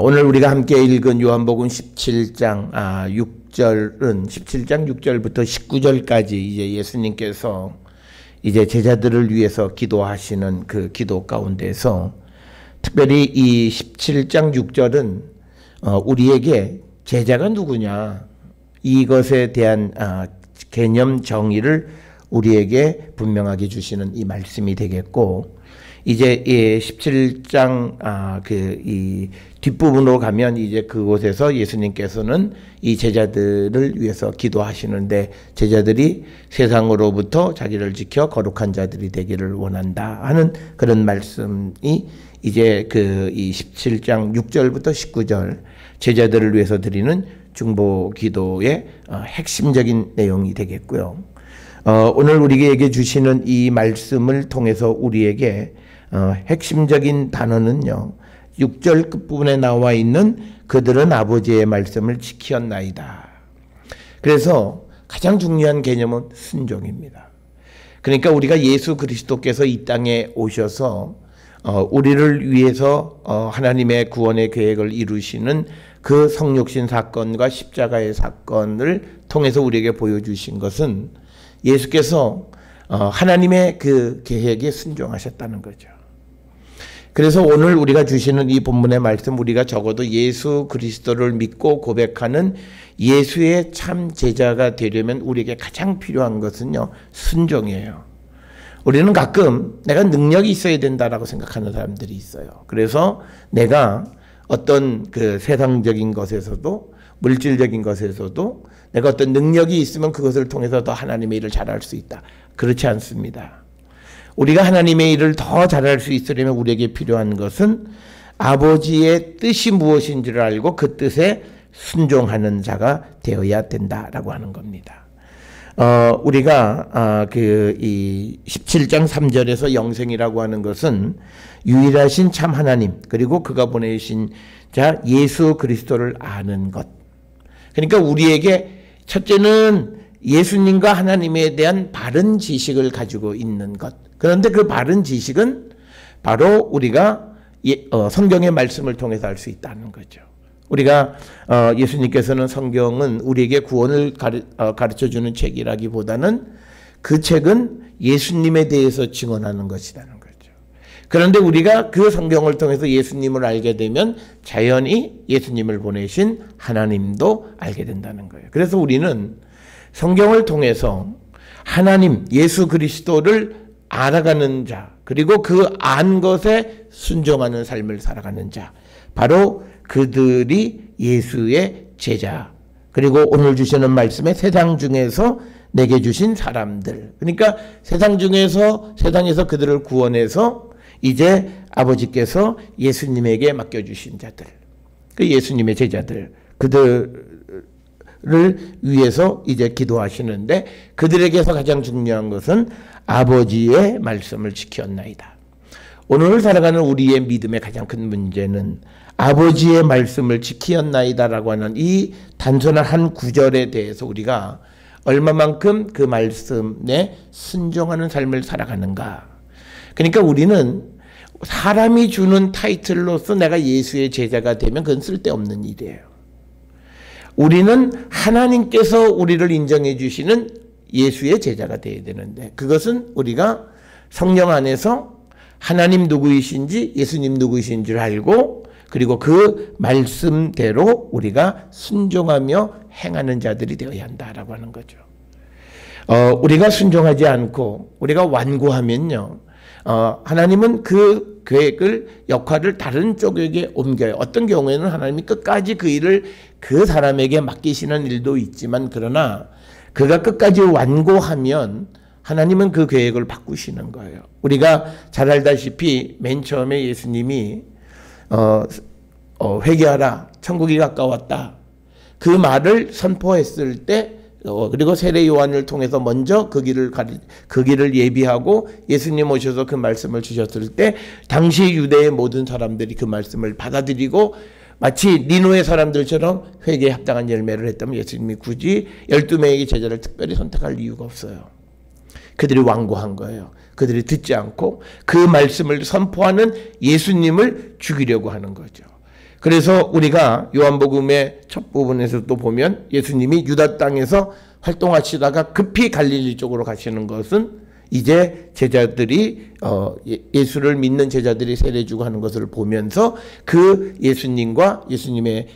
오늘 우리가 함께 읽은 요한복음 17장 6절은 17장 6절부터 19절까지 이제 예수님께서 이제 제자들을 위해서 기도하시는 그 기도 가운데서 특별히 이 17장 6절은 우리에게 제자가 누구냐 이것에 대한 개념 정의를 우리에게 분명하게 주시는 이 말씀이 되겠고, 이제 17장 이 뒷부분으로 가면 이제 그곳에서 예수님께서는 이 제자들을 위해서 기도하시는데, 제자들이 세상으로부터 자기를 지켜 거룩한 자들이 되기를 원한다 하는 그런 말씀이 이제 이 17장 6절부터 19절 제자들을 위해서 드리는 중보 기도의 핵심적인 내용이 되겠고요. 오늘 우리에게 주시는 이 말씀을 통해서 우리에게 핵심적인 단어는요, 6절 끝부분에 나와 있는 그들은 아버지의 말씀을 지켰나이다. 그래서 가장 중요한 개념은 순종입니다. 그러니까 우리가 예수 그리스도께서 이 땅에 오셔서 우리를 위해서 하나님의 구원의 계획을 이루시는 그 성육신 사건과 십자가의 사건을 통해서 우리에게 보여주신 것은 예수께서 하나님의 그 계획에 순종하셨다는 거죠. 그래서 오늘 우리가 주시는 이 본문의 말씀, 우리가 적어도 예수 그리스도를 믿고 고백하는 예수의 참 제자가 되려면 우리에게 가장 필요한 것은요, 순종이에요. 우리는 가끔 내가 능력이 있어야 된다라고 생각하는 사람들이 있어요. 그래서 내가 어떤 그 세상적인 것에서도, 물질적인 것에서도 내가 어떤 능력이 있으면 그것을 통해서 더 하나님의 일을 잘할 수 있다. 그렇지 않습니다. 우리가 하나님의 일을 더 잘할 수 있으려면 우리에게 필요한 것은 아버지의 뜻이 무엇인지를 알고 그 뜻에 순종하는 자가 되어야 된다라고 하는 겁니다. 우리가 이 17장 3절에서 영생이라고 하는 것은 유일하신 참 하나님, 그리고 그가 보내신 자 예수 그리스도를 아는 것. 그러니까 우리에게 첫째는 예수님과 하나님에 대한 바른 지식을 가지고 있는 것. 그런데 그 바른 지식은 바로 우리가 성경의 말씀을 통해서 알 수 있다는 거죠. 우리가 예수님께서는 성경은 우리에게 구원을 가르쳐주는 책이라기보다는 그 책은 예수님에 대해서 증언하는 것이라는 거죠. 그런데 우리가 그 성경을 통해서 예수님을 알게 되면 자연히 예수님을 보내신 하나님도 알게 된다는 거예요. 그래서 우리는 성경을 통해서 하나님, 예수 그리스도를 알아가는 자, 그리고 그 안 것에 순종하는 삶을 살아가는 자, 바로 그들이 예수의 제자, 그리고 오늘 주시는 말씀에 세상 중에서 내게 주신 사람들, 그러니까 세상에서 그들을 구원해서 이제 아버지께서 예수님에게 맡겨주신 자들, 그 예수님의 제자들, 그들을 위해서 이제 기도하시는데, 그들에게서 가장 중요한 것은 아버지의 말씀을 지켰나이다. 오늘 살아가는 우리의 믿음의 가장 큰 문제는 아버지의 말씀을 지켰나이다라고 하는 이 단순한 한 구절에 대해서 우리가 얼마만큼 그 말씀에 순종하는 삶을 살아가는가. 그러니까 우리는 사람이 주는 타이틀로서 내가 예수의 제자가 되면 그건 쓸데없는 일이에요. 우리는 하나님께서 우리를 인정해 주시는 예수의 제자가 되어야 되는데, 그것은 우리가 성령 안에서 하나님 누구이신지 예수님 누구이신지를 알고, 그리고 그 말씀대로 우리가 순종하며 행하는 자들이 되어야 한다라고 하는 거죠. 우리가 순종하지 않고 우리가 완고하면요, 하나님은 그 계획을, 역할을 다른 쪽에게 옮겨요. 어떤 경우에는 하나님이 끝까지 그 일을 그 사람에게 맡기시는 일도 있지만, 그러나 그가 끝까지 완고하면 하나님은 그 계획을 바꾸시는 거예요. 우리가 잘 알다시피 맨 처음에 예수님이 회개하라, 천국이 가까웠다, 그 말을 선포했을 때, 그리고 세례 요한을 통해서 먼저 그 길을 예비하고 예수님 오셔서 그 말씀을 주셨을 때, 당시 유대의 모든 사람들이 그 말씀을 받아들이고 마치 니누의 사람들처럼 회개에 합당한 열매를 했다면 예수님이 굳이 12명의 제자를 특별히 선택할 이유가 없어요. 그들이 완고한 거예요. 그들이 듣지 않고 그 말씀을 선포하는 예수님을 죽이려고 하는 거죠. 그래서 우리가 요한복음의 첫 부분에서도 보면 예수님이 유다 땅에서 활동하시다가 급히 갈릴리 쪽으로 가시는 것은 이제 제자들이 예수를 믿는 제자들이 세례주고 하는 것을 보면서 그 예수님과 예수님의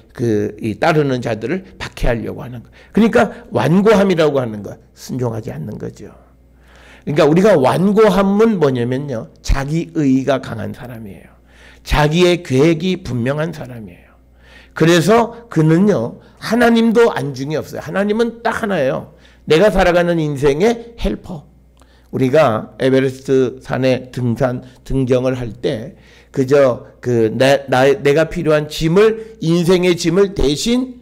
따르는 자들을 박해하려고 하는 것. 그러니까 완고함이라고 하는 것, 순종하지 않는 거죠. 그러니까 우리가 완고함은 뭐냐면요, 자기 의의가 강한 사람이에요. 자기의 계획이 분명한 사람이에요. 그래서 그는요, 하나님도 안중이 없어요. 하나님은 딱 하나예요. 내가 살아가는 인생의 헬퍼. 우리가 에베레스트 산에 등정을 할 때 그저 내가 필요한 짐을, 인생의 짐을 대신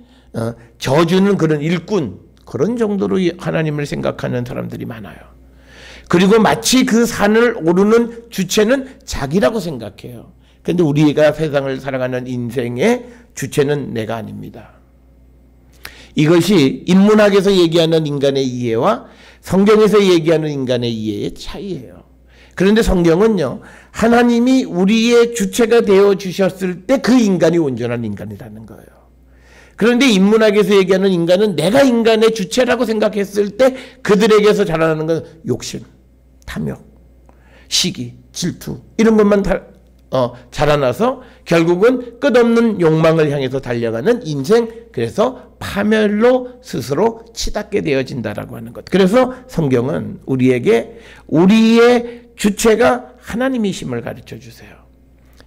져주는 그런 일꾼, 그런 정도로 하나님을 생각하는 사람들이 많아요. 그리고 마치 그 산을 오르는 주체는 자기라고 생각해요. 그런데 우리가 세상을 살아가는 인생의 주체는 내가 아닙니다. 이것이 인문학에서 얘기하는 인간의 이해와 성경에서 얘기하는 인간의 이해의 차이예요. 그런데 성경은요, 하나님이 우리의 주체가 되어 주셨을 때 그 인간이 온전한 인간이라는 거예요. 그런데 인문학에서 얘기하는 인간은 내가 인간의 주체라고 생각했을 때 그들에게서 자라나는 건 욕심, 탐욕, 시기, 질투 이런 것만 자라나서 결국은 끝없는 욕망을 향해서 달려가는 인생, 그래서 파멸로 스스로 치닫게 되어진다라고 하는 것. 그래서 성경은 우리에게 우리의 주체가 하나님이심을 가르쳐 주세요.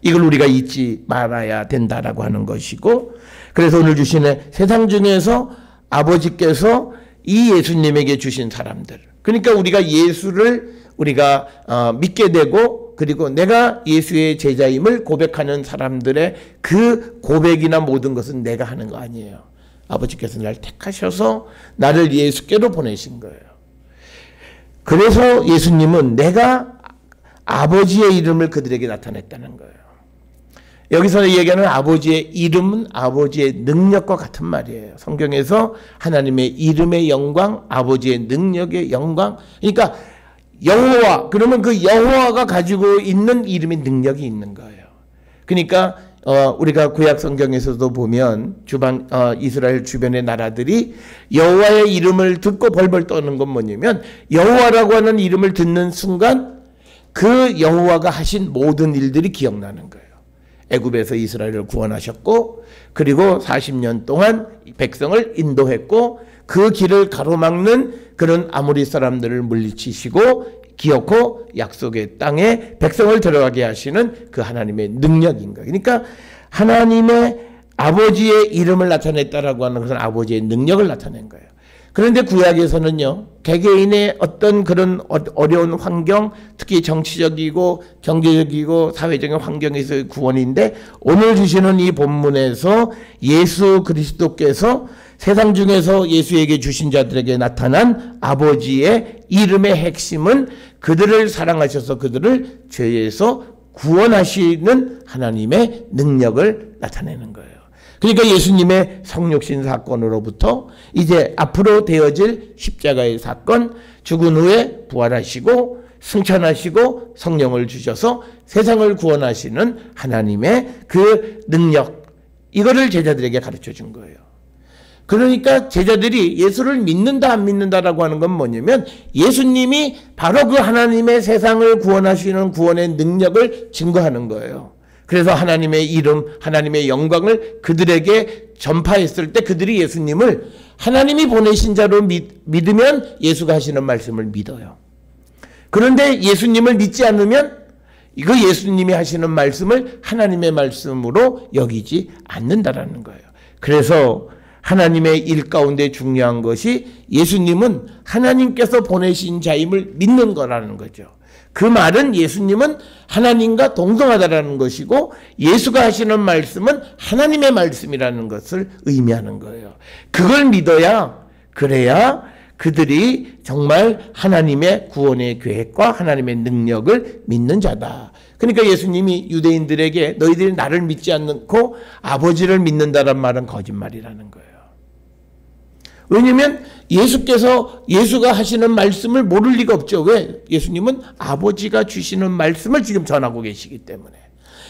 이걸 우리가 잊지 말아야 된다라고 하는 것이고, 그래서 오늘 주시는 세상 중에서 아버지께서 이 예수님에게 주신 사람들, 그러니까 우리가 예수를 우리가 믿게 되고 그리고 내가 예수의 제자임을 고백하는 사람들의 그 고백이나 모든 것은 내가 하는 거 아니에요. 아버지께서 나를 택하셔서 나를 예수께로 보내신 거예요. 그래서 예수님은 내가 아버지의 이름을 그들에게 나타냈다는 거예요. 여기서 얘기하는 아버지의 이름은 아버지의 능력과 같은 말이에요. 성경에서 하나님의 이름의 영광, 아버지의 능력의 영광, 그러니까 여호와, 그러면 그 여호와가 가지고 있는 이름의 능력이 있는 거예요. 그러니까 우리가 구약 성경에서도 보면 이스라엘 주변의 나라들이 여호와의 이름을 듣고 벌벌 떠는 건 뭐냐면, 여호와라고 하는 이름을 듣는 순간 그 여호와가 하신 모든 일들이 기억나는 거예요. 애굽에서 이스라엘을 구원하셨고, 그리고 40년 동안 백성을 인도했고, 그 길을 가로막는 그런 아모리 사람들을 물리치시고 기어코 약속의 땅에 백성을 들어가게 하시는 그 하나님의 능력인 거예요. 그러니까 하나님의 아버지의 이름을 나타냈다라고 하는 것은 아버지의 능력을 나타낸 거예요. 그런데 구약에서는요, 개개인의 어떤 그런 어려운 환경, 특히 정치적이고 경제적이고 사회적인 환경에서의 구원인데, 오늘 주시는 이 본문에서 예수 그리스도께서 세상 중에서 예수에게 주신 자들에게 나타난 아버지의 이름의 핵심은 그들을 사랑하셔서 그들을 죄에서 구원하시는 하나님의 능력을 나타내는 거예요. 그러니까 예수님의 성육신 사건으로부터 이제 앞으로 되어질 십자가의 사건, 죽은 후에 부활하시고 승천하시고 성령을 주셔서 세상을 구원하시는 하나님의 그 능력, 이거를 제자들에게 가르쳐 준 거예요. 그러니까 제자들이 예수를 믿는다 안 믿는다라고 하는 건 뭐냐면, 예수님이 바로 그 하나님의 세상을 구원하시는 구원의 능력을 증거하는 거예요. 그래서 하나님의 이름, 하나님의 영광을 그들에게 전파했을 때 그들이 예수님을 하나님이 보내신 자로 믿으면 예수가 하시는 말씀을 믿어요. 그런데 예수님을 믿지 않으면 이거 예수님이 하시는 말씀을 하나님의 말씀으로 여기지 않는다라는 거예요. 그래서 하나님의 일 가운데 중요한 것이 예수님은 하나님께서 보내신 자임을 믿는 거라는 거죠. 그 말은 예수님은 하나님과 동등하다라는 것이고, 예수가 하시는 말씀은 하나님의 말씀이라는 것을 의미하는 거예요. 그걸 믿어야, 그래야 그들이 정말 하나님의 구원의 계획과 하나님의 능력을 믿는 자다. 그러니까 예수님이 유대인들에게 너희들이 나를 믿지 않고 아버지를 믿는다란 말은 거짓말이라는 거예요. 왜냐하면 예수가 하시는 말씀을 모를 리가 없죠. 왜? 예수님은 아버지가 주시는 말씀을 지금 전하고 계시기 때문에.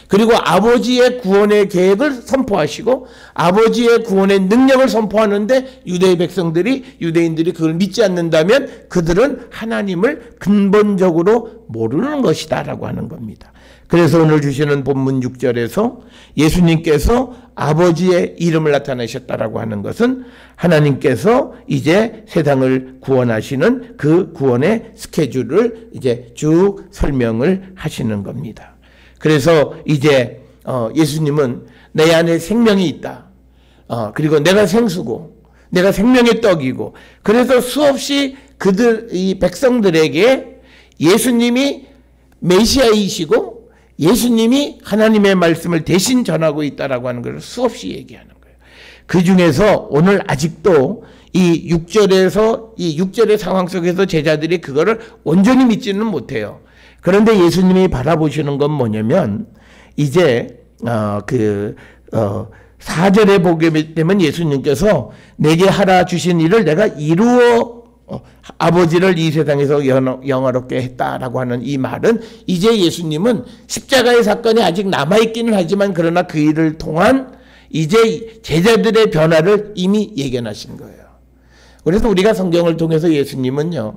그리고 아버지의 구원의 계획을 선포하시고 아버지의 구원의 능력을 선포하는데 유대인들이 그걸 믿지 않는다면 그들은 하나님을 근본적으로 모르는 것이다 라고 하는 겁니다. 그래서 오늘 주시는 본문 6절에서 예수님께서 아버지의 이름을 나타내셨다라고 하는 것은 하나님께서 이제 세상을 구원하시는 그 구원의 스케줄을 이제 쭉 설명을 하시는 겁니다. 그래서 이제 예수님은 내 안에 생명이 있다. 그리고 내가 생수고 내가 생명의 떡이고 그래서 수없이 이 백성들에게 예수님이 메시아이시고 예수님이 하나님의 말씀을 대신 전하고 있다라고 하는 것을 수없이 얘기하는 거예요. 그 중에서 오늘 아직도 이 6절의 상황 속에서 제자들이 그거를 온전히 믿지는 못해요. 그런데 예수님이 바라보시는 건 뭐냐면 이제 4절에 보게 되면 예수님께서 내게 하라 주신 일을 내가 이루어 아버지를 이 세상에서 영화롭게 했다라고 하는 이 말은 이제 예수님은 십자가의 사건이 아직 남아있기는 하지만 그러나 그 일을 통한 이제 제자들의 변화를 이미 예견하신 거예요. 그래서 우리가 성경을 통해서 예수님은요,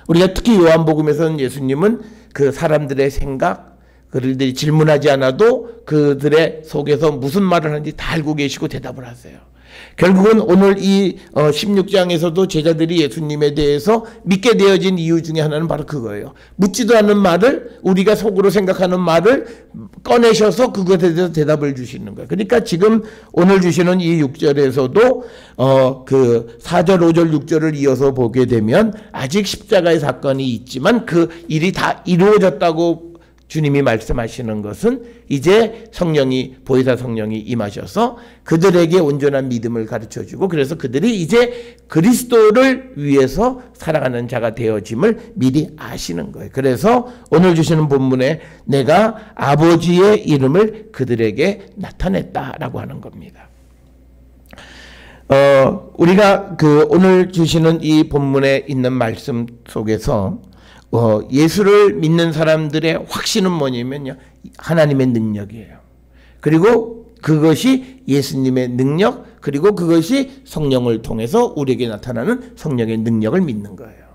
우리가 특히 요한복음에서는 예수님은 그 사람들의 생각, 그들이 질문하지 않아도 그들의 속에서 무슨 말을 하는지 다 알고 계시고 대답을 하세요. 결국은 오늘 이 16장에서도 제자들이 예수님에 대해서 믿게 되어진 이유 중에 하나는 바로 그거예요. 묻지도 않은 말을 우리가 속으로 생각하는 말을 꺼내셔서 그것에 대해서 대답을 주시는 거예요. 그러니까 지금 오늘 주시는 이 6절에서도 그 4절, 5절, 6절을 이어서 보게 되면 아직 십자가의 사건이 있지만 그 일이 다 이루어졌다고 주님이 말씀하시는 것은 이제 성령이 보혜사 성령이 임하셔서 그들에게 온전한 믿음을 가르쳐주고 그래서 그들이 이제 그리스도를 위해서 살아가는 자가 되어짐을 미리 아시는 거예요. 그래서 오늘 주시는 본문에 내가 아버지의 이름을 그들에게 나타냈다라고 하는 겁니다. 우리가 그 오늘 주시는 이 본문에 있는 말씀 속에서 예수를 믿는 사람들의 확신은 뭐냐면요, 하나님의 능력이에요. 그리고 그것이 예수님의 능력, 그리고 그것이 성령을 통해서 우리에게 나타나는 성령의 능력을 믿는 거예요.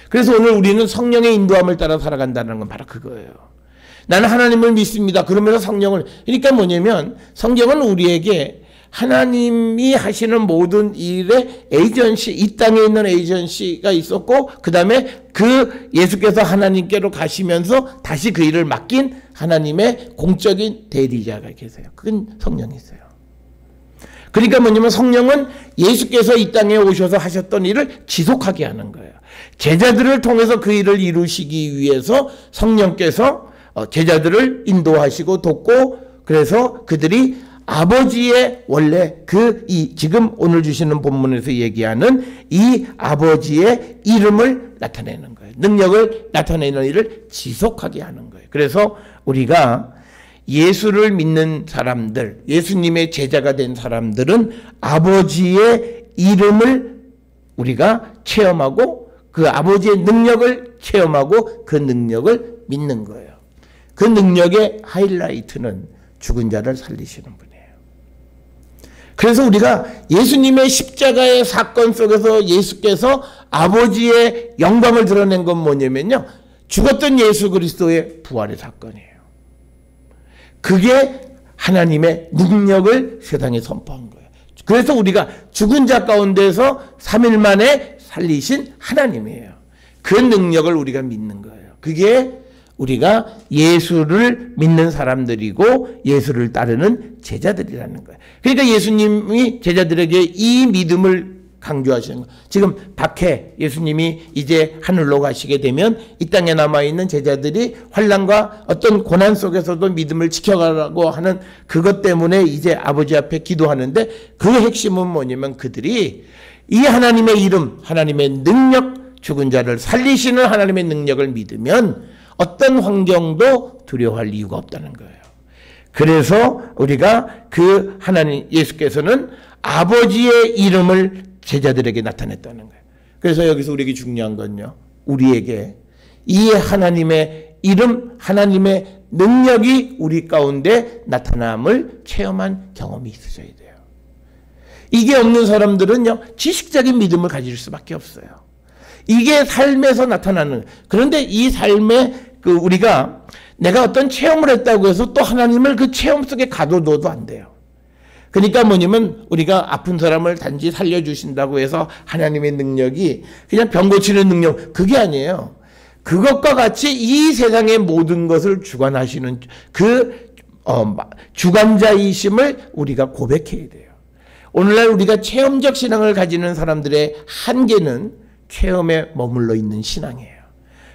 그래서 오늘 우리는 성령의 인도함을 따라 살아간다는 건 바로 그거예요. 나는 하나님을 믿습니다. 그러면서 성령을, 그러니까 뭐냐면 성경은 우리에게 하나님이 하시는 모든 일의 에이전시, 이 땅에 있는 에이전시가 있었고 그 다음에 그 예수께서 하나님께로 가시면서 다시 그 일을 맡긴 하나님의 공적인 대리자가 계세요. 그건 성령이세요. 그러니까 뭐냐면 성령은 예수께서 이 땅에 오셔서 하셨던 일을 지속하게 하는 거예요. 제자들을 통해서 그 일을 이루시기 위해서 성령께서 제자들을 인도하시고 돕고 그래서 그들이 아버지의 원래 지금 오늘 주시는 본문에서 얘기하는 이 아버지의 이름을 나타내는 거예요. 능력을 나타내는 일을 지속하게 하는 거예요. 그래서 우리가 예수를 믿는 사람들, 예수님의 제자가 된 사람들은 아버지의 이름을 우리가 체험하고 그 아버지의 능력을 체험하고 그 능력을 믿는 거예요. 그 능력의 하이라이트는 죽은 자를 살리시는 분이에요. 그래서 우리가 예수님의 십자가의 사건 속에서 예수께서 아버지의 영광을 드러낸 건 뭐냐면요, 죽었던 예수 그리스도의 부활의 사건이에요. 그게 하나님의 능력을 세상에 선포한 거예요. 그래서 우리가 죽은 자 가운데서 3일 만에 살리신 하나님이에요. 그 능력을 우리가 믿는 거예요. 그게 우리가 예수를 믿는 사람들이고 예수를 따르는 제자들이라는 거예요. 그러니까 예수님이 제자들에게 이 믿음을 강조하시는 거예요. 지금 박해, 예수님이 이제 하늘로 가시게 되면 이 땅에 남아있는 제자들이 환난과 어떤 고난 속에서도 믿음을 지켜가라고 하는 그것 때문에 이제 아버지 앞에 기도하는데 그 핵심은 뭐냐면 그들이 이 하나님의 이름, 하나님의 능력, 죽은 자를 살리시는 하나님의 능력을 믿으면 어떤 환경도 두려워할 이유가 없다는 거예요. 그래서 우리가 그 하나님 예수께서는 아버지의 이름을 제자들에게 나타냈다는 거예요. 그래서 여기서 우리에게 중요한 건요, 우리에게 이 하나님의 이름 하나님의 능력이 우리 가운데 나타남을 체험한 경험이 있으셔야 돼요. 이게 없는 사람들은요, 지식적인 믿음을 가질 수밖에 없어요. 이게 삶에서 나타나는. 그런데 이 삶에 우리가 내가 어떤 체험을 했다고 해서 또 하나님을 그 체험 속에 가둬둬도 안 돼요. 그러니까 뭐냐면 우리가 아픈 사람을 단지 살려주신다고 해서 하나님의 능력이 그냥 병 고치는 능력, 그게 아니에요. 그것과 같이 이 세상의 모든 것을 주관하시는 주관자이심을 우리가 고백해야 돼요. 오늘날 우리가 체험적 신앙을 가지는 사람들의 한계는 체험에 머물러 있는 신앙이에요.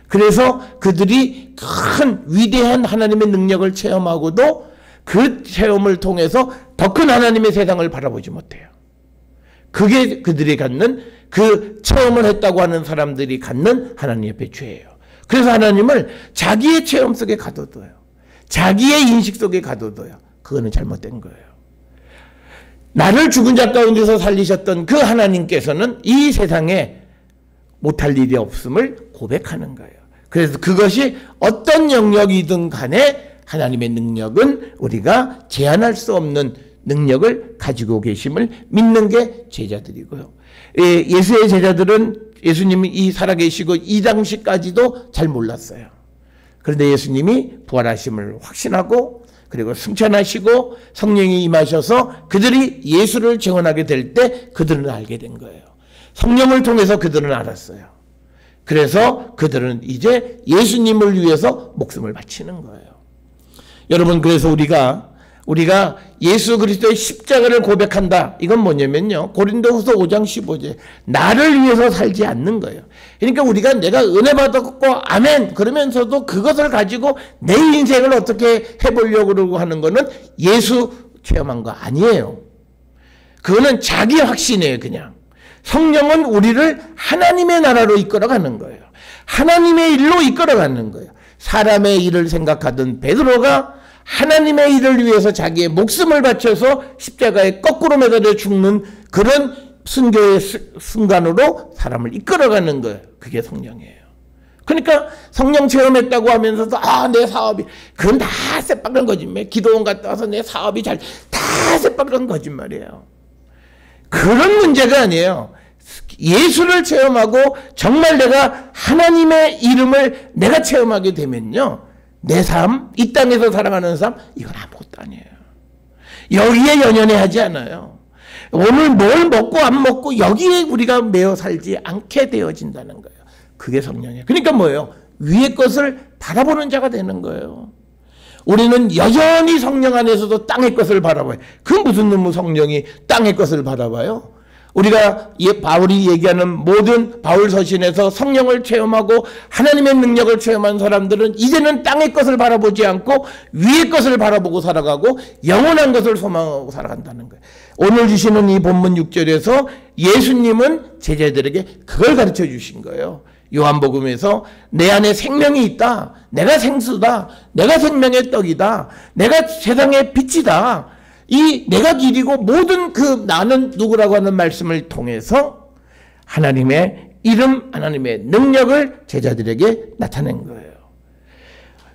그래서 그들이 큰 위대한 하나님의 능력을 체험하고도 그 체험을 통해서 더 큰 하나님의 세상을 바라보지 못해요. 그게 그들이 갖는, 그 체험을 했다고 하는 사람들이 갖는 하나님 옆에 죄예요. 그래서 하나님을 자기의 체험 속에 가둬둬요. 자기의 인식 속에 가둬둬요. 그거는 잘못된 거예요. 나를 죽은 자 가운데서 살리셨던 그 하나님께서는 이 세상에 못할 일이 없음을 고백하는 거예요. 그래서 그것이 어떤 영역이든 간에 하나님의 능력은 우리가 제한할 수 없는 능력을 가지고 계심을 믿는 게 제자들이고요. 예수의 제자들은 예수님이 이 살아계시고 이 당시까지도 잘 몰랐어요. 그런데 예수님이 부활하심을 확신하고 그리고 승천하시고 성령이 임하셔서 그들이 예수를 증언하게 될 때 그들은 알게 된 거예요. 성령을 통해서 그들은 알았어요. 그래서 그들은 이제 예수님을 위해서 목숨을 바치는 거예요. 여러분, 그래서 우리가 예수 그리스도의 십자가를 고백한다. 이건 뭐냐면요, 고린도후서 5장 15절 나를 위해서 살지 않는 거예요. 그러니까 우리가 내가 은혜 받았고 아멘 그러면서도 그것을 가지고 내 인생을 어떻게 해보려고 하는 거는 예수 체험한 거 아니에요. 그거는 자기 확신이에요. 그냥 성령은 우리를 하나님의 나라로 이끌어가는 거예요. 하나님의 일로 이끌어가는 거예요. 사람의 일을 생각하던 베드로가 하나님의 일을 위해서 자기의 목숨을 바쳐서 십자가에 거꾸로 매달려 죽는 그런 순교의 순간으로 사람을 이끌어가는 거예요. 그게 성령이에요. 그러니까 성령 체험했다고 하면서도 내 사업이, 그건 다 새빨간 거짓말. 기도원 갔다 와서 내 사업이 다 새빨간 거짓말이에요. 그런 문제가 아니에요. 예수를 체험하고 정말 내가 하나님의 이름을 내가 체험하게 되면요, 내 삶, 이 땅에서 살아가는 삶, 이건 아무것도 아니에요. 여기에 연연해 하지 않아요. 오늘 뭘 먹고 안 먹고 여기에 우리가 매여 살지 않게 되어진다는 거예요. 그게 성령이에요. 그러니까 뭐예요? 위의 것을 바라보는 자가 되는 거예요. 우리는 여전히 성령 안에서도 땅의 것을 바라봐요. 그 무슨 놈의 성령이 땅의 것을 바라봐요? 우리가 바울이 얘기하는 모든 바울 서신에서 성령을 체험하고 하나님의 능력을 체험한 사람들은 이제는 땅의 것을 바라보지 않고 위의 것을 바라보고 살아가고 영원한 것을 소망하고 살아간다는 거예요. 오늘 주시는 이 본문 6절에서 예수님은 제자들에게 그걸 가르쳐 주신 거예요. 요한복음에서 내 안에 생명이 있다. 내가 생수다. 내가 생명의 떡이다. 내가 세상의 빛이다. 이 내가 길이고 모든 그 나는 누구라고 하는 말씀을 통해서 하나님의 이름, 하나님의 능력을 제자들에게 나타낸 거예요.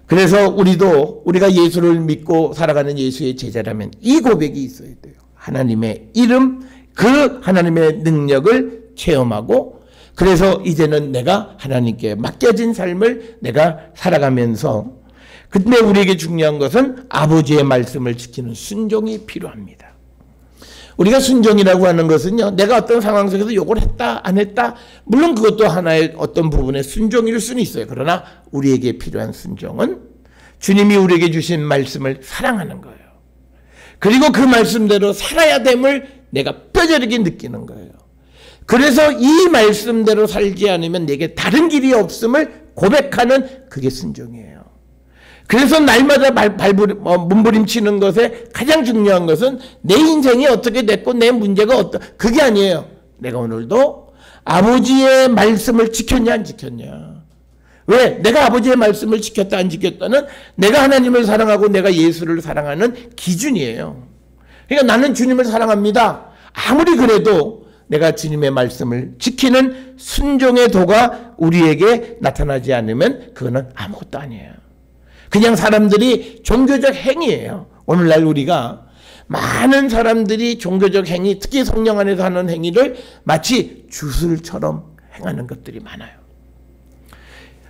그래서 우리가 예수를 믿고 살아가는 예수의 제자라면 이 고백이 있어야 돼요. 하나님의 이름, 그 하나님의 능력을 체험하고, 그래서 이제는 내가 하나님께 맡겨진 삶을 내가 살아가면서, 근데 우리에게 중요한 것은 아버지의 말씀을 지키는 순종이 필요합니다. 우리가 순종이라고 하는 것은요, 내가 어떤 상황 속에서 욕을 했다 안 했다, 물론 그것도 하나의 어떤 부분의 순종일 수는 있어요. 그러나 우리에게 필요한 순종은 주님이 우리에게 주신 말씀을 사랑하는 거예요. 그리고 그 말씀대로 살아야 됨을 내가 뼈저리게 느끼는 거예요. 그래서 이 말씀대로 살지 않으면 내게 다른 길이 없음을 고백하는, 그게 순종이에요. 그래서 날마다 몸부림치는 것에 가장 중요한 것은 내 인생이 어떻게 됐고 내 문제가 그게 아니에요. 내가 오늘도 아버지의 말씀을 지켰냐 안 지켰냐. 왜? 내가 아버지의 말씀을 지켰다 안 지켰다는 내가 하나님을 사랑하고 내가 예수를 사랑하는 기준이에요. 그러니까 나는 주님을 사랑합니다. 아무리 그래도 내가 주님의 말씀을 지키는 순종의 도가 우리에게 나타나지 않으면 그거는 아무것도 아니에요. 그냥 사람들이 종교적 행위예요. 오늘날 우리가 많은 사람들이 종교적 행위, 특히 성령 안에서 하는 행위를 마치 주술처럼 행하는 것들이 많아요.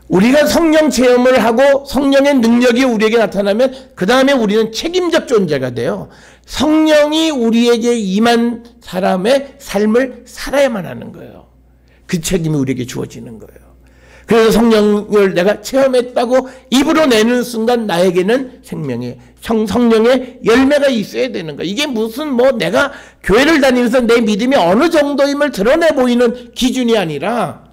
우리가 성령 체험을 하고 성령의 능력이 우리에게 나타나면 그 다음에 우리는 책임적 존재가 돼요. 성령이 우리에게 임한 사람의 삶을 살아야만 하는 거예요. 그 책임이 우리에게 주어지는 거예요. 그래서 성령을 내가 체험했다고 입으로 내는 순간 나에게는 성령의 열매가 있어야 되는 거야. 이게 무슨 내가 교회를 다니면서 내 믿음이 어느 정도임을 드러내 보이는 기준이 아니라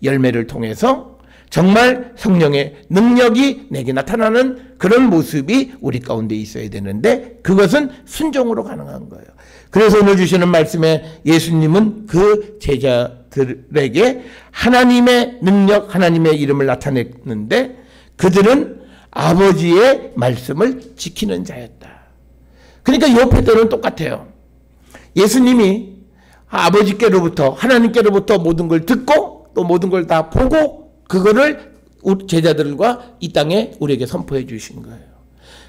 열매를 통해서 정말 성령의 능력이 내게 나타나는 그런 모습이 우리 가운데 있어야 되는데 그것은 순종으로 가능한 거예요. 그래서 오늘 주시는 말씀에 예수님은 그 제자들에게 하나님의 능력, 하나님의 이름을 나타냈는데 그들은 아버지의 말씀을 지키는 자였다. 그러니까 이 베드로는 똑같아요. 예수님이 아버지께로부터 하나님께로부터 모든 걸 듣고 또 모든 걸 다 보고 그거를 제자들과 이 땅에 우리에게 선포해 주신 거예요.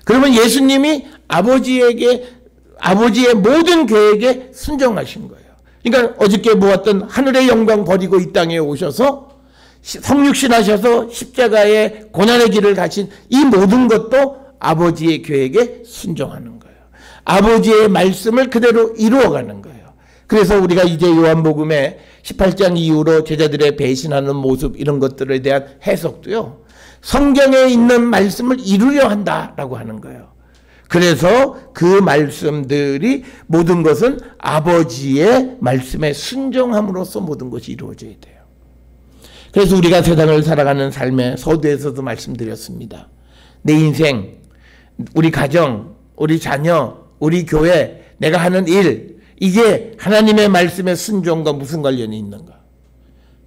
그러면 예수님이 아버지의 모든 계획에 순종하신 거예요. 그러니까 어저께 보았던 하늘의 영광 버리고 이 땅에 오셔서 성육신하셔서 십자가의 고난의 길을 가신 이 모든 것도 아버지의 계획에 순종하는 거예요. 아버지의 말씀을 그대로 이루어가는 거예요. 그래서 우리가 이제 요한복음에 18장 이후로 제자들의 배신하는 모습 이런 것들에 대한 해석도요. 성경에 있는 말씀을 이루려 한다라고 하는 거예요. 그래서 그 말씀들이 모든 것은 아버지의 말씀에 순종함으로써 모든 것이 이루어져야 돼요. 그래서 우리가 세상을 살아가는 삶의 서두에서도 말씀드렸습니다. 내 인생, 우리 가정, 우리 자녀, 우리 교회, 내가 하는 일 이게 하나님의 말씀의 순종과 무슨 관련이 있는가?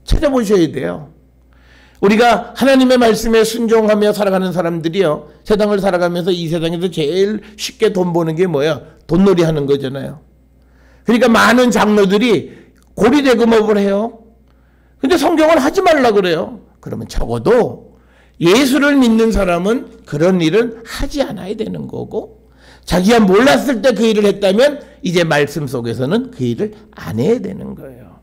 찾아보셔야 돼요. 우리가 하나님의 말씀에 순종하며 살아가는 사람들이요. 세상을 살아가면서 이 세상에서 제일 쉽게 돈 버는 게 뭐야? 돈놀이 하는 거잖아요. 그러니까 많은 장로들이 고리대금업을 해요. 근데 성경은 하지 말라 그래요. 그러면 적어도 예수를 믿는 사람은 그런 일은 하지 않아야 되는 거고 자기가 몰랐을 때 그 일을 했다면 이제 말씀 속에서는 그 일을 안 해야 되는 거예요.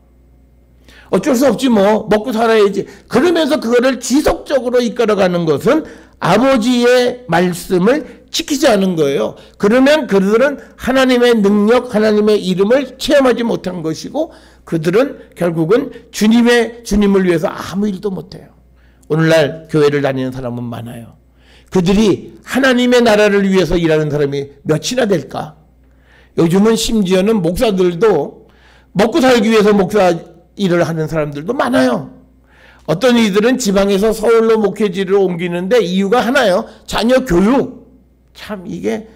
어쩔 수 없지 먹고 살아야지. 그러면서 그거를 지속적으로 이끌어가는 것은 아버지의 말씀을 지키지 않은 거예요. 그러면 그들은 하나님의 능력, 하나님의 이름을 체험하지 못한 것이고 그들은 결국은 주님을 위해서 아무 일도 못해요. 오늘날 교회를 다니는 사람은 많아요. 그들이 하나님의 나라를 위해서 일하는 사람이 몇이나 될까? 요즘은 심지어는 목사들도 먹고 살기 위해서 목사 일을 하는 사람들도 많아요. 어떤 이들은 지방에서 서울로 목회지를 옮기는데 이유가 하나요. 자녀 교육. 참 이게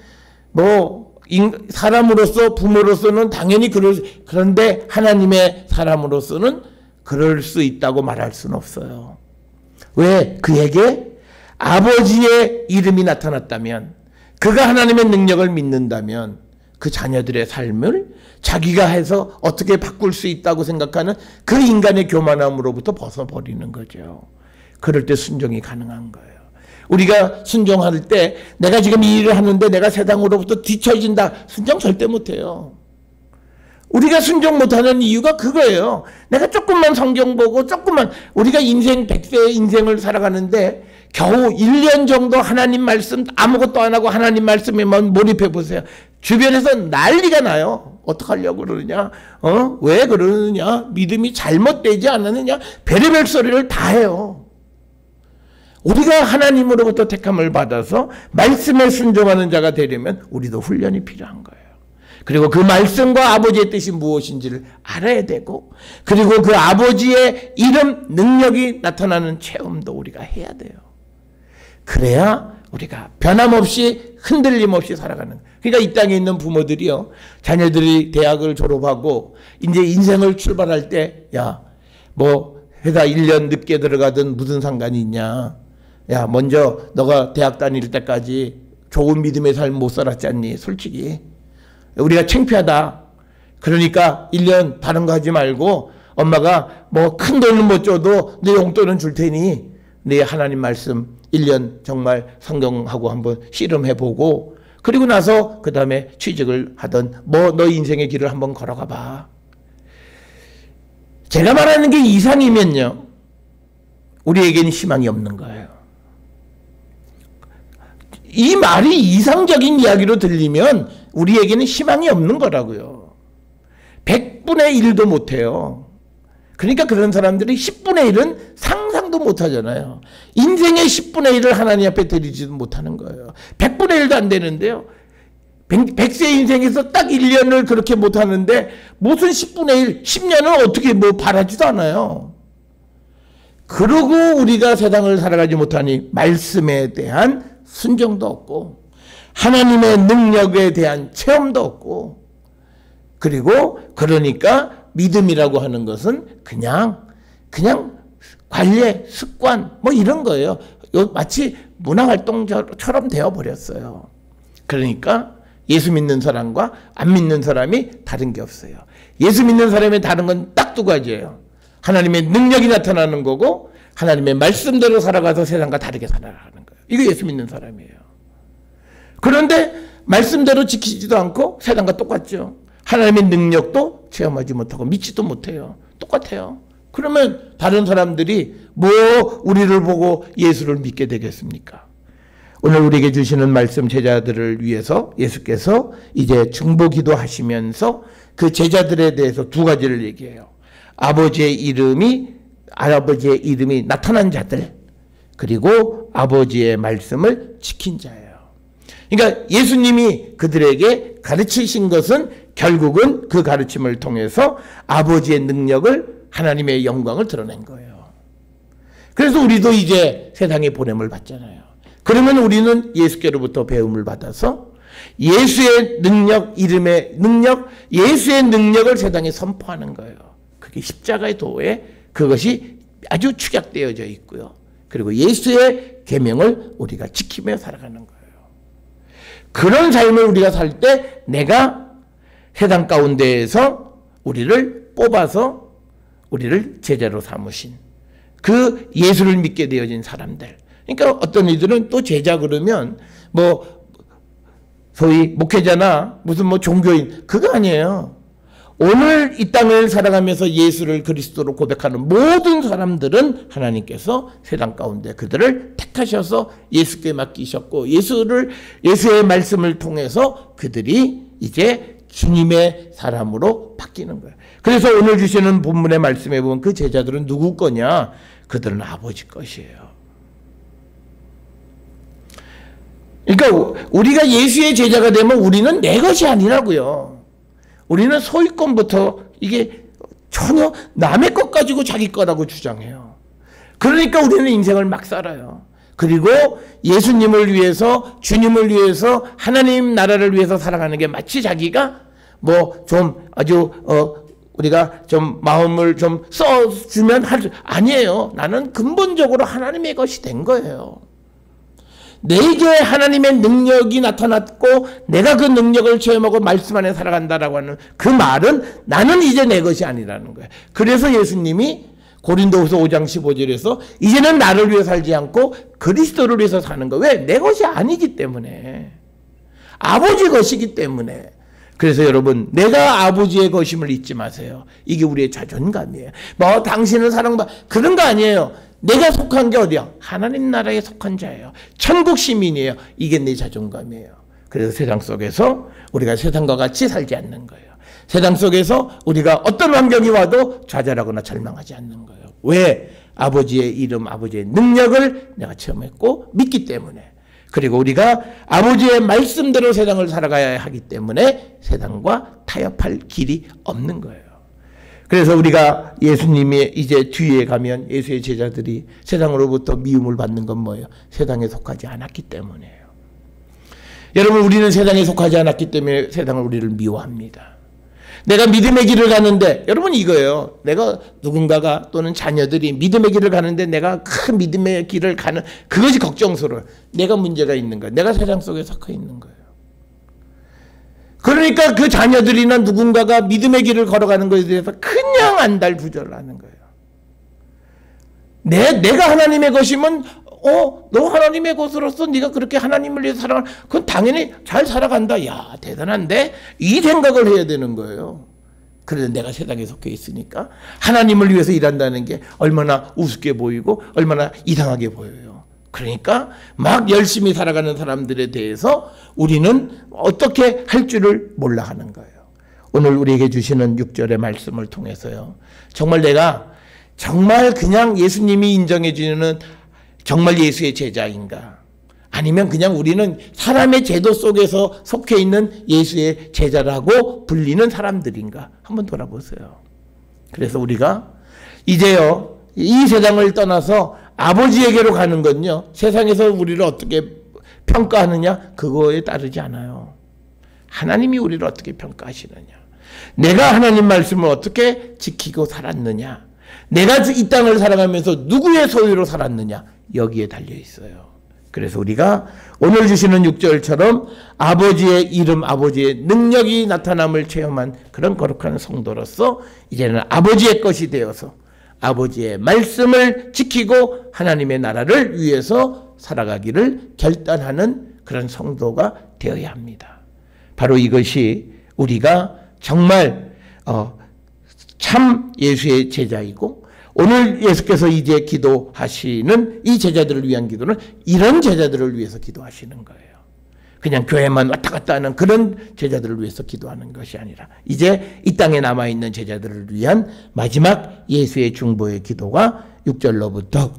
사람으로서 부모로서는 당연히 그런데 하나님의 사람으로서는 그럴 수 있다고 말할 수는 없어요. 왜? 그에게 아버지의 이름이 나타났다면 그가 하나님의 능력을 믿는다면 그 자녀들의 삶을 자기가 해서 어떻게 바꿀 수 있다고 생각하는 그 인간의 교만함으로부터 벗어버리는 거죠. 그럴 때 순종이 가능한 거예요. 우리가 순종할 때 내가 지금 이 일을 하는데 내가 세상으로부터 뒤처진다. 순종 절대 못해요. 우리가 순종 못하는 이유가 그거예요. 내가 조금만 성경 보고 조금만 우리가 인생 100세의 인생을 살아가는데 겨우 1년 정도 하나님 말씀 아무것도 안 하고 하나님 말씀에만 몰입해 보세요. 주변에서 난리가 나요. 어떡하려고 그러느냐? 왜 그러느냐? 믿음이 잘못되지 않느냐? 별의별 소리를 다 해요. 우리가 하나님으로부터 택함을 받아서 말씀에 순종하는 자가 되려면 우리도 훈련이 필요한 거예요. 그리고 그 말씀과 아버지의 뜻이 무엇인지를 알아야 되고 그리고 그 아버지의 이름, 능력이 나타나는 체험도 우리가 해야 돼요. 그래야 우리가 변함없이 흔들림 없이 살아가는 거예요. 그러니까 이 땅에 있는 부모들이요. 자녀들이 대학을 졸업하고 이제 인생을 출발할 때 회사 1년 늦게 들어가든 무슨 상관이 있냐. 먼저 너가 대학 다닐 때까지 좋은 믿음의 삶 못 살았지 않니? 솔직히. 우리가 창피하다. 그러니까 1년 다른 거 하지 말고 엄마가 큰 돈은 못 줘도 내 용돈은 줄 테니 네 하나님 말씀 1년 정말 성경하고 한번 씨름해보고 그리고 나서 그 다음에 취직을 하던 뭐 너 인생의 길을 한번 걸어가 봐. 제가 말하는 게 이상이면요, 우리에게는 희망이 없는 거예요. 이 말이 이상적인 이야기로 들리면 우리에게는 희망이 없는 거라고요. 100분의 1도 못해요. 그러니까 그런 사람들이 10분의 1은 상상도 못하잖아요. 인생의 10분의 1을 하나님 앞에 드리지도 못하는 거예요. 100분의 1도 안 되는데요. 100세 인생에서 딱 1년을 그렇게 못하는데 무슨 10분의 1, 10년을 어떻게 뭐 바라지도 않아요. 그러고 우리가 세상을 살아가지 못하니 말씀에 대한 순종도 없고 하나님의 능력에 대한 체험도 없고, 그리고 그러니까 믿음이라고 하는 것은 그냥 관례, 습관 뭐 이런 거예요. 마치 문화활동처럼 되어버렸어요. 그러니까 예수 믿는 사람과 안 믿는 사람이 다른 게 없어요. 예수 믿는 사람이 다른 건 딱 두 가지예요. 하나님의 능력이 나타나는 거고 하나님의 말씀대로 살아가서 세상과 다르게 살아가는 거예요. 이거 예수 믿는 사람이에요. 그런데 말씀대로 지키지도 않고 세상과 똑같죠. 하나님의 능력도 체험하지 못하고 믿지도 못해요. 똑같아요. 그러면 다른 사람들이 뭐 우리를 보고 예수를 믿게 되겠습니까? 오늘 우리에게 주시는 말씀, 제자들을 위해서 예수께서 이제 중보기도 하시면서 그 제자들에 대해서 두 가지를 얘기해요. 아버지의 이름이 나타난 자들, 그리고 아버지의 말씀을 지킨 자예요. 그러니까 예수님이 그들에게 가르치신 것은 결국은 그 가르침을 통해서 아버지의 능력을, 하나님의 영광을 드러낸 거예요. 그래서 우리도 이제 세상에 보냄을 받잖아요. 그러면 우리는 예수께로부터 배움을 받아서 예수의 능력, 이름의 능력, 예수의 능력을 세상에 선포하는 거예요. 그게 십자가의 도에 그것이 아주 축약되어져 있고요. 그리고 예수의 계명을 우리가 지키며 살아가는 거예요. 그런 삶을 우리가 살 때 내가 세상 가운데에서 우리를 뽑아서 우리를 제자로 삼으신 그 예수를 믿게 되어진 사람들. 그러니까 어떤 이들은 또 제자 그러면 뭐 소위 목회자나 무슨 뭐 종교인, 그거 아니에요. 오늘 이 땅을 살아가면서 예수를 그리스도로 고백하는 모든 사람들은 하나님께서 세상 가운데 그들을 택하셔서 예수께 맡기셨고 예수의 말씀을 통해서 그들이 이제 주님의 사람으로 바뀌는 거예요. 그래서 오늘 주시는 본문의 말씀에 보면 그 제자들은 누구 거냐? 그들은 아버지 것이에요. 그러니까 우리가 예수의 제자가 되면 우리는 내 것이 아니라고요. 우리는 소유권부터 이게 전혀 남의 것 가지고 자기 거라고 주장해요. 그러니까 우리는 인생을 막 살아요. 그리고 예수님을 위해서, 주님을 위해서, 하나님 나라를 위해서 살아가는 게 마치 자기가 뭐 좀 아주 우리가 좀 마음을 좀 써주면 아니에요. 나는 근본적으로 하나님의 것이 된 거예요. 내게 하나님의 능력이 나타났고 내가 그 능력을 체험하고 말씀 안에 살아간다라고 하는 그 말은 나는 이제 내 것이 아니라는 거예요. 그래서 예수님이 고린도후서 5장 15절에서 이제는 나를 위해 살지 않고 그리스도를 위해서 사는 거예요. 왜? 내 것이 아니기 때문에. 아버지 것이기 때문에. 그래서 여러분, 내가 아버지의 것임을 잊지 마세요. 이게 우리의 자존감이에요. 뭐 당신은 사랑받, 그런 거 아니에요. 내가 속한 게 어디야? 하나님 나라에 속한 자예요. 천국 시민이에요. 이게 내 자존감이에요. 그래서 세상 속에서 우리가 세상과 같이 살지 않는 거예요. 세상 속에서 우리가 어떤 환경이 와도 좌절하거나 절망하지 않는 거예요. 왜? 아버지의 이름, 아버지의 능력을 내가 체험했고 믿기 때문에. 그리고 우리가 아버지의 말씀대로 세상을 살아가야 하기 때문에 세상과 타협할 길이 없는 거예요. 그래서 우리가 예수님이 이제 뒤에 가면 예수의 제자들이 세상으로부터 미움을 받는 건 뭐예요? 세상에 속하지 않았기 때문이에요. 여러분, 우리는 세상에 속하지 않았기 때문에 세상을 우리를 미워합니다. 내가 믿음의 길을 가는데, 여러분 이거예요. 내가 누군가가 또는 자녀들이 믿음의 길을 가는데 내가 큰 믿음의 길을 가는 그것이 걱정스러워요. 내가 문제가 있는 거예요. 내가 세상 속에 섞여 있는 거예요. 그러니까 그 자녀들이나 누군가가 믿음의 길을 걸어가는 것에 대해서 그냥 안달부절하는 거예요. 내가 하나님의 것이면 너 하나님의 것으로서 네가 그렇게 하나님을 위해서 살아가, 그건 당연히 잘 살아간다. 야, 대단한데? 이 생각을 해야 되는 거예요. 그래도 내가 세상에 속해 있으니까 하나님을 위해서 일한다는 게 얼마나 우습게 보이고 얼마나 이상하게 보여요. 그러니까 막 열심히 살아가는 사람들에 대해서 우리는 어떻게 할 줄을 몰라 하는 거예요. 오늘 우리에게 주시는 6절의 말씀을 통해서요, 정말 내가 정말 그냥 예수님이 인정해 주는 정말 예수의 제자인가, 아니면 그냥 우리는 사람의 제도 속에서 속해 있는 예수의 제자라고 불리는 사람들인가 한번 돌아보세요. 그래서 우리가 이제요, 이 세상을 떠나서 아버지에게로 가는 건요, 세상에서 우리를 어떻게 평가하느냐 그거에 따르지 않아요. 하나님이 우리를 어떻게 평가하시느냐, 내가 하나님 말씀을 어떻게 지키고 살았느냐, 내가 이 땅을 살아가면서 누구의 소유로 살았느냐, 여기에 달려 있어요. 그래서 우리가 오늘 주시는 6절처럼 아버지의 이름, 아버지의 능력이 나타남을 체험한 그런 거룩한 성도로서 이제는 아버지의 것이 되어서 아버지의 말씀을 지키고 하나님의 나라를 위해서 살아가기를 결단하는 그런 성도가 되어야 합니다. 바로 이것이 우리가 정말 참 예수의 제자이고, 오늘 예수께서 이제 기도하시는 이 제자들을 위한 기도는 이런 제자들을 위해서 기도하시는 거예요. 그냥 교회만 왔다 갔다 하는 그런 제자들을 위해서 기도하는 것이 아니라 이제 이 땅에 남아있는 제자들을 위한 마지막 예수의 중보의 기도가 6절로부터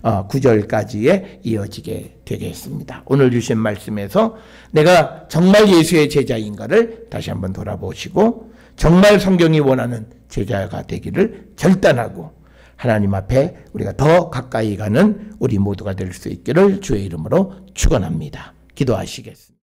19절까지에 이어지게 되겠습니다. 오늘 주신 말씀에서 내가 정말 예수의 제자인가를 다시 한번 돌아보시고, 정말 성경이 원하는 제자가 되기를 결단하고 하나님 앞에 우리가 더 가까이 가는 우리 모두가 될 수 있기를 주의 이름으로 축원합니다. 기도하시겠습니다.